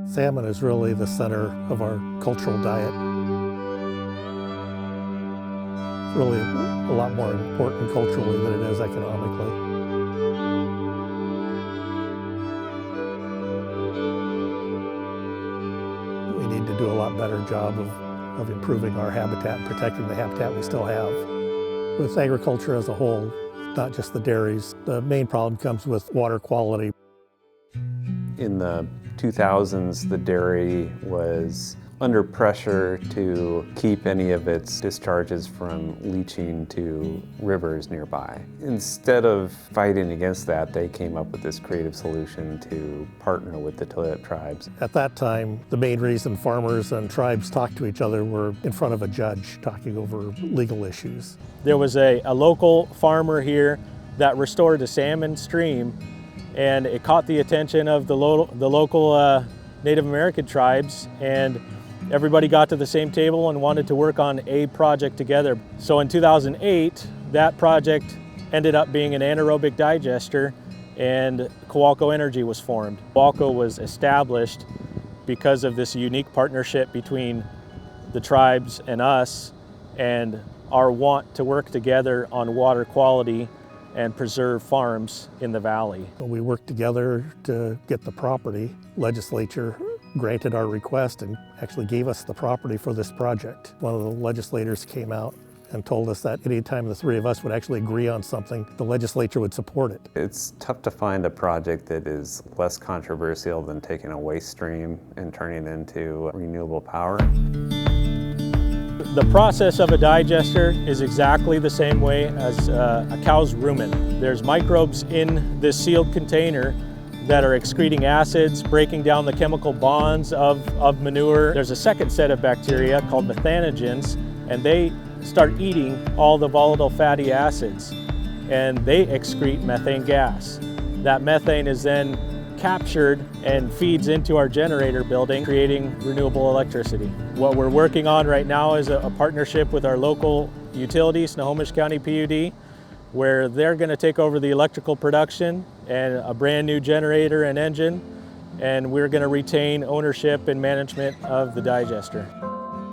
Salmon is really the center of our cultural diet. It's really a lot more important culturally than it is economically. We need to do a lot better job of improving our habitat, protecting the habitat we still have. With agriculture as a whole, not just the dairies, the main problem comes with water quality. In the 2000s, the dairy was under pressure to keep any of its discharges from leaching to rivers nearby. Instead of fighting against that, they came up with this creative solution to partner with the Tulalip Tribes. At that time, the main reason farmers and tribes talked to each other were in front of a judge talking over legal issues. There was a local farmer here that restored a salmon stream, and it caught the attention of the local Native American tribes, and everybody got to the same table and wanted to work on a project together. So in 2008, that project ended up being an anaerobic digester, and Qualco Energy was formed. Qualco was established because of this unique partnership between the tribes and us, and our want to work together on water quality and preserve farms in the valley. We worked together to get the property. Legislature granted our request and actually gave us the property for this project. One of the legislators came out and told us that anytime the three of us would actually agree on something, the legislature would support it. It's tough to find a project that is less controversial than taking a waste stream and turning it into renewable power. The process of a digester is exactly the same way as a cow's rumen. There's microbes in this sealed container that are excreting acids, breaking down the chemical bonds of manure. There's a second set of bacteria called methanogens, and they start eating all the volatile fatty acids, and they excrete methane gas. That methane is then captured and feeds into our generator building, creating renewable electricity. What we're working on right now is a partnership with our local utility, Snohomish County PUD, where they're going to take over the electrical production and a brand new generator and engine, and we're going to retain ownership and management of the digester.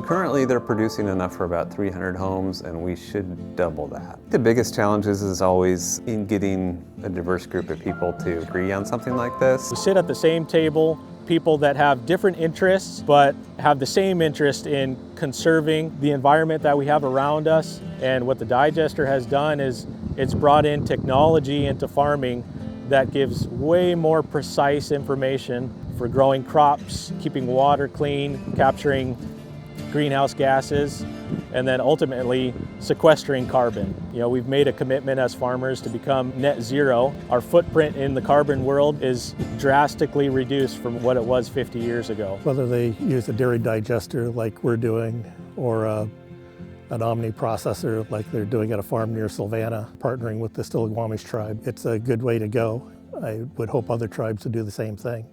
Currently, they're producing enough for about 300 homes, and we should double that. The biggest challenge is always in getting a diverse group of people to agree on something like this. We sit at the same table, people that have different interests, but have the same interest in conserving the environment that we have around us. And what the digester has done is it's brought in technology into farming that gives way more precise information for growing crops, keeping water clean, capturing greenhouse gases, and then ultimately sequestering carbon. You know, we've made a commitment as farmers to become net zero. Our footprint in the carbon world is drastically reduced from what it was 50 years ago. Whether they use a dairy digester like we're doing, or an omni processor like they're doing at a farm near Savannah, partnering with the Snohomish tribe, it's a good way to go. I would hope other tribes would do the same thing.